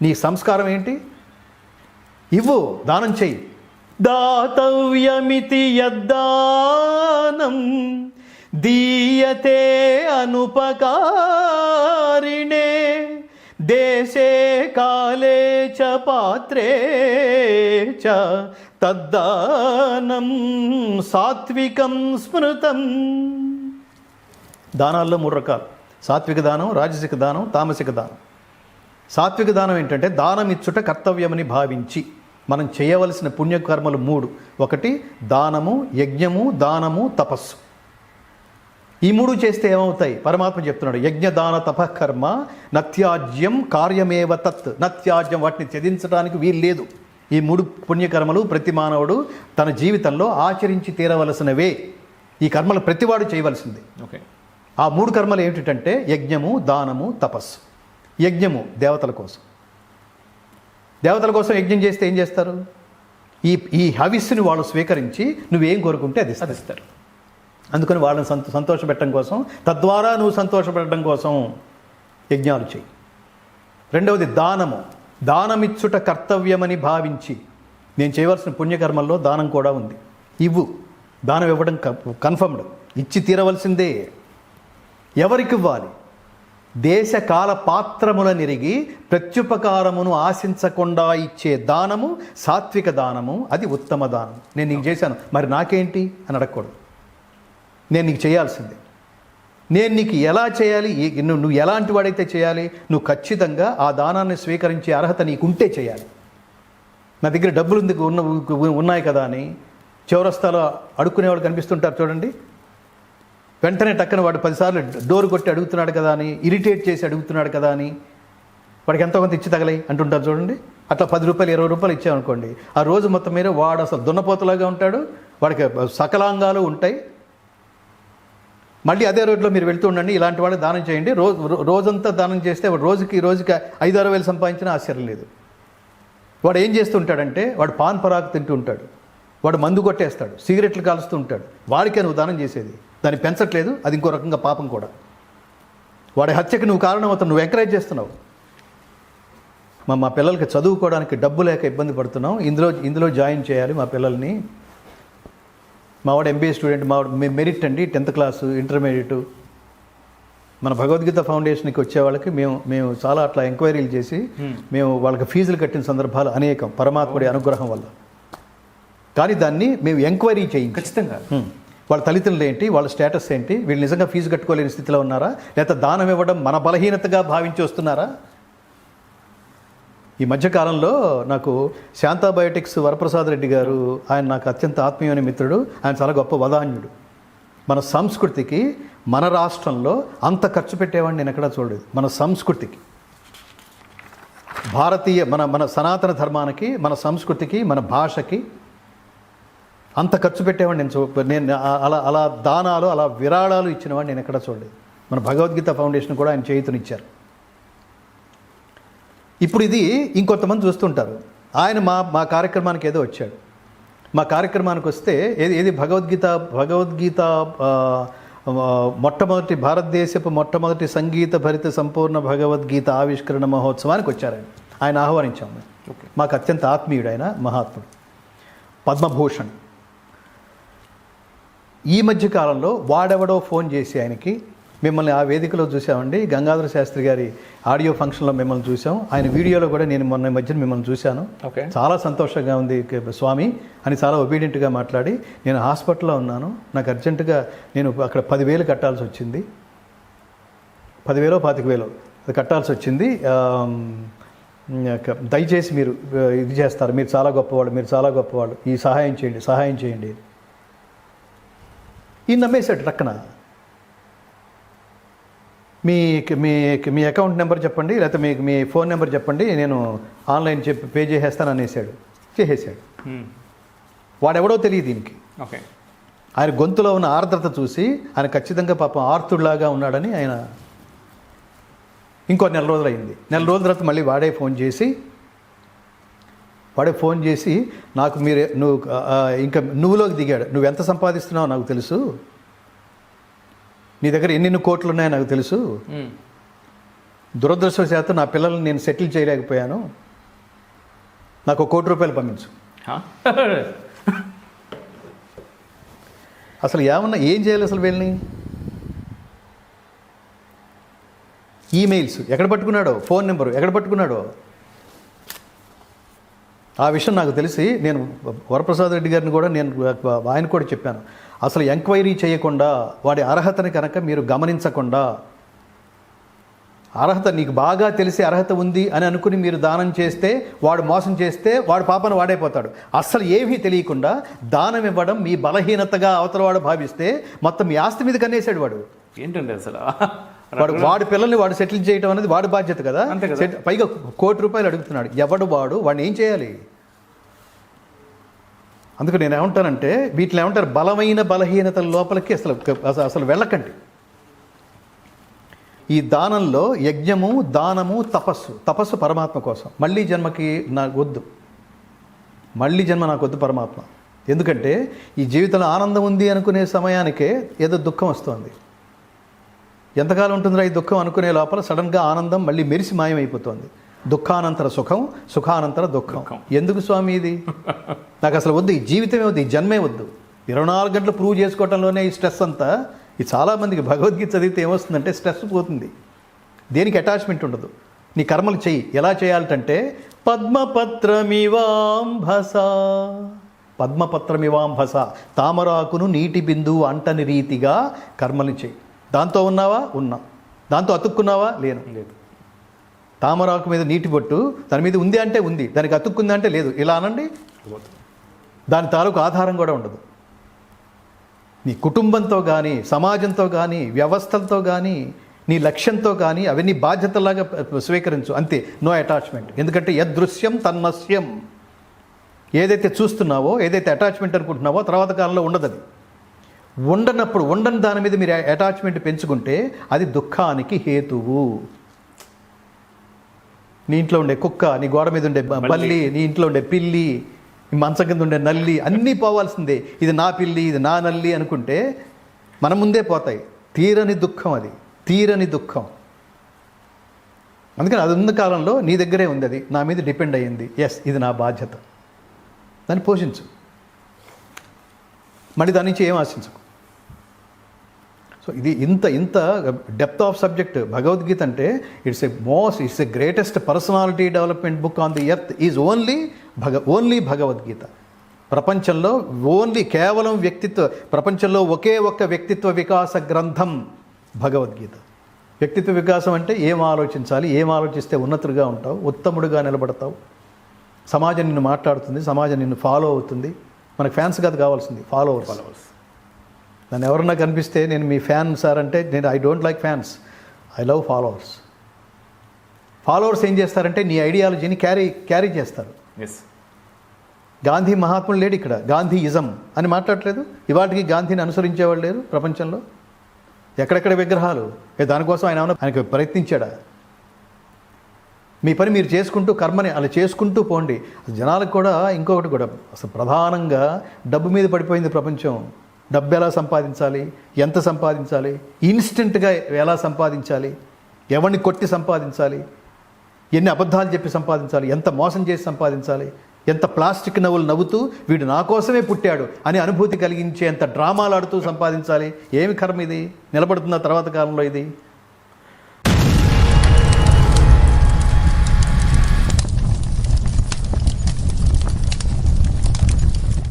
నీ సంస్కారం ఏంటి? ఇవ్వు, దానం చెయ్యి. దాతవ్యమితి యద్దానం దీయతే అనుపకారిణే దేశే కాలే చ పాత్రే చ తద్దానం సాత్వికం స్మృతం. దానాల్లో 3 రకాలు: సాత్విక దానం, రాజసిక దానం, తామసిక దానం. సాత్విక దానం ఏంటంటే దానం ఇచ్చుట కర్తవ్యమని భావించి మనం చేయవలసిన పుణ్యకర్మలు 3. ఒకటి దానము, యజ్ఞము, దానము, తపస్సు. ఈ 3 చేస్తే ఏమవుతాయి? పరమాత్మ చెప్తున్నాడు, యజ్ఞ దాన తపకర్మ నత్యాజ్యం కార్యమేవ తత్. నత్యాజ్యం, వాటిని త్యజించడానికి వీలు లేదు. ఈ 3 పుణ్యకర్మలు ప్రతి మానవుడు తన జీవితంలో ఆచరించి తీరవలసినవే. ఈ కర్మలు ప్రతివాడు చేయవలసిందే. ఓకే. ఆ 3 కర్మలు ఏమిటంటే యజ్ఞము, దానము, తపస్సు. యజ్ఞము దేవతల కోసం. దేవతల కోసం యజ్ఞం చేస్తే ఏం చేస్తారు? ఈ హవిస్సుని వాళ్ళు స్వీకరించి నువ్వేం కోరుకుంటే అది ఇస్తారు. అందుకని వాళ్ళని సంతోషపెట్టడం కోసం, తద్వారా నువ్వు సంతోషపెట్టడం కోసం యజ్ఞాలు చేయి. రెండవది దానము. దానమిచ్చుట కర్తవ్యమని భావించి, నేను చేయవలసిన పుణ్యకర్మల్లో దానం కూడా ఉంది. ఇవ్వు. దానం ఇవ్వడం కన్ఫర్మ్డ్, ఇచ్చి తీరవలసిందే. ఎవరికి ఇవ్వాలి? దేశ కాల పాత్రముల నిరిగి ప్రత్యుపకారమును ఆశించకుండా ఇచ్చే దానము సాత్విక దానము. అది ఉత్తమ దానం. నేను నీకు చేశాను, మరి నాకేంటి అని అడగకూడదు. నేను నీకు చేయాల్సిందే. నేను నీకు ఎలా చేయాలి, నువ్వు ఎలాంటి వాడైతే చేయాలి, నువ్వు ఖచ్చితంగా ఆ దానాన్ని స్వీకరించే అర్హత నీకుంటే చేయాలి. నా దగ్గర డబ్బులు ఉన్నాయి కదా అని చౌరస్తాలో అడుక్కునేవాడు కనిపిస్తుంటారు చూడండి. వెంటనే టక్కన వాడు 10 సార్లు డోర్ కొట్టి అడుగుతున్నాడు కదా అని, ఇరిటేట్ చేసి అడుగుతున్నాడు కదా అని వాడికి ఎంతో కొంత ఇచ్చి తగలై అంటుంటారు చూడండి. అట్లా 10 రూపాయలు 20 రూపాయలు ఇచ్చామనుకోండి, ఆ రోజు మొత్తం మీద వాడు అసలు దున్నపోతలాగా ఉంటాడు. వాడికి సకలాంగాలు ఉంటాయి. మళ్ళీ అదే రోడ్లో మీరు వెళ్తూ ఉండండి, ఇలాంటి వాడు దానం చేయండి. రోజంతా దానం చేస్తే వాడు రోజుకి 5-6 వేలు సంపాదించినా ఆశ్చర్యం లేదు. వాడు ఏం చేస్తుంటాడంటే, వాడు పాన్ పరాకు తింటూ ఉంటాడు, వాడు మందు కొట్టేస్తాడు, సిగరెట్లు కాలుస్తూ ఉంటాడు. వాడికే నువ్వు దానం చేసేది. దాన్ని పెంచట్లేదు, అది ఇంకో రకంగా పాపం కూడా. వాడి హత్యకి నువ్వు కారణం అవుతావు, నువ్వు ఎంకరేజ్ చేస్తున్నావు. మా పిల్లలకి చదువుకోవడానికి డబ్బు లేక ఇబ్బంది పడుతున్నాం, ఇందులో జాయిన్ చేయాలి మా పిల్లల్ని. మావాడు ఎంబీఏ స్టూడెంట్, మావాడు మెరిట్ అండి, 10th క్లాసు, ఇంటర్మీడియట్. మన భగవద్గీత ఫౌండేషన్కి వచ్చే వాళ్ళకి మేము చాలా అట్లా ఎంక్వైరీలు చేసి మేము వాళ్ళకి ఫీజులు కట్టిన సందర్భాలు అనేకం, పరమాత్ముడి అనుగ్రహం వల్ల. కానీ దాన్ని మేము ఎంక్వైరీ చేయం ఖచ్చితంగా. వాళ్ళ తల్లిదండ్రులు ఏంటి, వాళ్ళ స్టేటస్ ఏంటి, వీళ్ళు నిజంగా ఫీజు కట్టుకోలేని స్థితిలో ఉన్నారా, లేకపోతే దానం ఇవ్వడం మన బలహీనతగా భావించి వస్తున్నారా? ఈ మధ్యకాలంలో నాకు శాంతా బయోటిక్స్ వరప్రసాద్ రెడ్డి గారు, ఆయన నాకు అత్యంత ఆత్మీయమైన మిత్రుడు, ఆయన చాలా గొప్ప వదాన్యుడు. మన సంస్కృతికి మన రాష్ట్రంలో అంత ఖర్చు పెట్టేవాడిని నేను ఎక్కడా చూడలేదు. మన సంస్కృతికి, భారతీయ మన సనాతన ధర్మానికి, మన సంస్కృతికి, మన భాషకి అంత ఖర్చు పెట్టేవాడిని నేను అలా దానాలు, అలా విరాళాలు ఇచ్చినవాడిని నేను ఎక్కడా చూడలేదు. మన భగవద్గీత ఫౌండేషన్ కూడా ఆయన చేయుతనిచ్చారు. ఇప్పుడు ఇది ఇంకొంతమంది చూస్తుంటారు. ఆయన మా కార్యక్రమానికి ఏదో వచ్చాడు. మా కార్యక్రమానికి వస్తే ఏది భగవద్గీత మొట్టమొదటి భారతదేశపు మొట్టమొదటి సంగీత భరిత సంపూర్ణ భగవద్గీత ఆవిష్కరణ మహోత్సవానికి వచ్చారు. ఆయన ఆహ్వానించాము. మాకు అత్యంత ఆత్మీయుడు ఆయన, మహాత్ముడు, పద్మభూషణ్. ఈ మధ్య కాలంలో వాడెవడో ఫోన్ చేసి ఆయనకి, మిమ్మల్ని ఆ వేదికలో చూసామండి, గంగాధర శాస్త్రి గారి ఆడియో ఫంక్షన్లో మిమ్మల్ని చూసాం, ఆయన వీడియోలో కూడా నేను మొన్న మధ్యన మిమ్మల్ని చూశాను, చాలా సంతోషంగా ఉంది స్వామి అని చాలా ఒబీడియంట్గా మాట్లాడి, నేను హాస్పిటల్లో ఉన్నాను, నాకు అర్జెంటుగా నేను అక్కడ 10,000 కట్టాల్సి వచ్చింది, 10,000 25,000 అది కట్టాల్సి వచ్చింది, దయచేసి మీరు ఇది చేస్తారు, మీరు చాలా గొప్పవాళ్ళు, ఈ సహాయం చేయండి. ఈ నమ్మేశాడు టక్కన. మీ అకౌంట్ నెంబర్ చెప్పండి, లేకపోతే మీ ఫోన్ నెంబర్ చెప్పండి, నేను ఆన్లైన్ పే చేసేస్తాను అనేసాడు. చేసేసాడు. వాడెవడో తెలియదు దీనికి. ఓకే. ఆయన గొంతులో ఉన్న ఆర్ద్రత చూసి ఆయన ఖచ్చితంగా పాపం ఆర్తుడిలాగా ఉన్నాడని ఆయన ఇంకో 4 రోజులు అయింది. 4 రోజుల తర్వాత మళ్ళీ వాడే ఫోన్ చేసి నాకు నువ్వు ఇంకా నువ్వులోకి దిగాడు. నువ్వు ఎంత సంపాదిస్తున్నావో నాకు తెలుసు, నీ దగ్గర ఎన్ని కోట్లు ఉన్నాయో నాకు తెలుసు, దురదృష్టవశాత్తు నా పిల్లల్ని నేను సెటిల్ చేయలేకపోయాను, నాకు ₹1 కోటి పంపించు. అసలు ఏమన్నా ఏం చేయాలి అసలు వీళ్ళని? ఈమెయిల్స్ ఎక్కడ పట్టుకున్నాడో, ఫోన్ నెంబరు ఎక్కడ పట్టుకున్నాడో ఆ విషయం నాకు తెలిసి నేను వరప్రసాద్ రెడ్డి గారిని కూడా ఆయన కూడా చెప్పాను. అసలు ఎంక్వైరీ చేయకుండా వాడి అర్హతని కనుక మీరు గమనించకుండా, అర్హత నీకు బాగా తెలిసి అర్హత ఉంది అని అనుకుని మీరు దానం చేస్తే, వాడు మోసం చేస్తే వాడు పాపన వాడైపోతాడు. అసలు ఏమీ తెలియకుండా దానం ఇవ్వడం మీ బలహీనతగా అవతలవాడు భావిస్తే మొత్తం మీ ఆస్తి మీద కన్నేసాడు వాడు. ఏంటండి అసలు వాడి పిల్లల్ని వాడు సెటిల్ చేయడం అనేది వాడి బాధ్యత కదా. పైగా ₹1 కోటి అడుగుతున్నాడు. ఎవడు వాడిని ఏం చేయాలి? అందుకు నేను ఏమంటానంటే వీటిని ఏమంటారు, బలమైన బలహీనతల లోపలికి అసలు వెళ్ళకండి. ఈ దానంలో యజ్ఞము, దానము, తపస్సు పరమాత్మ కోసం. మళ్ళీ జన్మకి నాకు వద్దు, మళ్ళీ జన్మ నాకు వద్దు పరమాత్మ. ఎందుకంటే ఈ జీవితంలో ఆనందం ఉంది అనుకునే సమయానికే ఏదో దుఃఖం వస్తుంది. ఎంతకాలం ఉంటుందిరా ఈ దుఃఖం అనుకునే లోపల సడన్గా ఆనందం మళ్ళీ మెరిసి మాయమైపోతుంది. దుఃఖానంతర సుఖం, సుఖానంతర దుఃఖం. ఎందుకు స్వామి ఇది? నాకు అసలు వద్దు, ఈ జీవితమే వద్దు, ఈ జన్మే వద్దు. 24 గంటలు ప్రూవ్ చేసుకోవడంలోనే ఈ స్ట్రెస్ అంతా. ఇది చాలామందికి భగవద్గీత చదివితే ఏమొస్తుందంటే స్ట్రెస్ పోతుంది, దేనికి అటాచ్మెంట్ ఉండదు. నీ కర్మలు చెయ్యి. ఎలా చేయాలంటే పద్మపత్రమివాంభస, తామరాకును నీటి బిందువు అంటని రీతిగా కర్మలు చెయ్యి. దాంతో ఉన్నావా? ఉన్నా. దాంతో అతుక్కున్నావా? లేదు. తామరాకు మీద నీటి బొట్టు, దాని మీద ఉంది అంటే ఉంది, దానికి అతుక్కుంది అంటే లేదు. ఇలా అనండి, దాని తాలూకు ఆధారం కూడా ఉండదు. నీ కుటుంబంతో కానీ, సమాజంతో కానీ, వ్యవస్థలతో కానీ, నీ లక్ష్యంతో కానీ అవన్నీ బాధ్యతలాగా స్వీకరించు, అంతే. No attachment. ఎందుకంటే యదృశ్యం తన్మస్యం. ఏదైతే చూస్తున్నావో, ఏదైతే అటాచ్మెంట్ అనుకుంటున్నావో తర్వాత కాలంలో ఉండదు. అది ఉండని దాని మీద మీరు అటాచ్మెంట్ పెంచుకుంటే అది దుఃఖానికి హేతువు. నీ ఇంట్లో ఉండే కుక్క, నీ గోడ మీద ఉండే బల్లి, నీ ఇంట్లో ఉండే పిల్లి, నీ మంచం కింద ఉండే నల్లి అన్నీ పోవాల్సిందే. ఇది నా పిల్లి, ఇది నా నల్లి అనుకుంటే మన ముందే పోతాయి. తీరని దుఃఖం, అది తీరని దుఃఖం. అందుకని అది ఉన్న కాలంలో నీ దగ్గరే ఉంది, అది నా మీద డిపెండ్ అయ్యింది. ఎస్, ఇది నా బాధ్యత, దాన్ని పోషించు. మళ్ళీ దాని నుంచి ఏం ఆశించకు. సో ఇది ఇంత డెప్త్ ఆఫ్ సబ్జెక్ట్ భగవద్గీత అంటే it's a greatest personality development book on the earth is only Bhagavad Gita. ప్రపంచంలో కేవలం ప్రపంచంలో ఒకే ఒక్క వ్యక్తిత్వ వికాస గ్రంథం భగవద్గీత. వ్యక్తిత్వ వికాసం అంటే ఏం ఆలోచించాలి, ఏం ఆలోచిస్తే ఉన్నతుడిగా ఉంటావు, ఉత్తముడుగా నిలబడతావు, సమాజం నిన్ను మాట్లాడుతుంది, సమాజం నిన్ను ఫాలో అవుతుంది. మనకు ఫ్యాన్స్ కాదు కావాల్సింది, ఫాలోవర్స్. నన్ను ఎవరన్నా కనిపిస్తే నేను మీ ఫ్యాన్ సార్ అంటే, నేను I don't like fans, I love followers. Followers ఏం చేస్తారంటే నీ ఐడియాలజీని క్యారీ చేస్తారు. గాంధీ మహాత్ముడు లేడు ఇక్కడ, గాంధీయిజం అని మాట్లాడలేదు. ఇవాటికి గాంధీని అనుసరించేవాళ్ళు లేరు ప్రపంచంలో. ఎక్కడెక్కడ విగ్రహాలు, దానికోసం ఆయనకు ప్రయత్నించాడా? మీ పని మీరు చేసుకుంటూ, కర్మని అలా చేసుకుంటూ పోండి. జనాలకు కూడా ఇంకొకటి కూడా, అసలు ప్రధానంగా డబ్బు మీద పడిపోయింది ప్రపంచం. డబ్బు ఎలా సంపాదించాలి, ఎంత సంపాదించాలి, ఇన్స్టెంట్గా ఎలా సంపాదించాలి, ఎవరిని కొట్టి సంపాదించాలి, ఎన్ని అబద్ధాలు చెప్పి సంపాదించాలి, ఎంత మోసం చేసి సంపాదించాలి, ఎంత ప్లాస్టిక్ నవ్వులు నవ్వుతూ వీడు నా కోసమే పుట్టాడు అని అనుభూతి కలిగించే ఎంత డ్రామాలు ఆడుతూ సంపాదించాలి. ఏమి కర్మ ఇది? నిలబడుతుందా తర్వాత కాలంలో ఇది?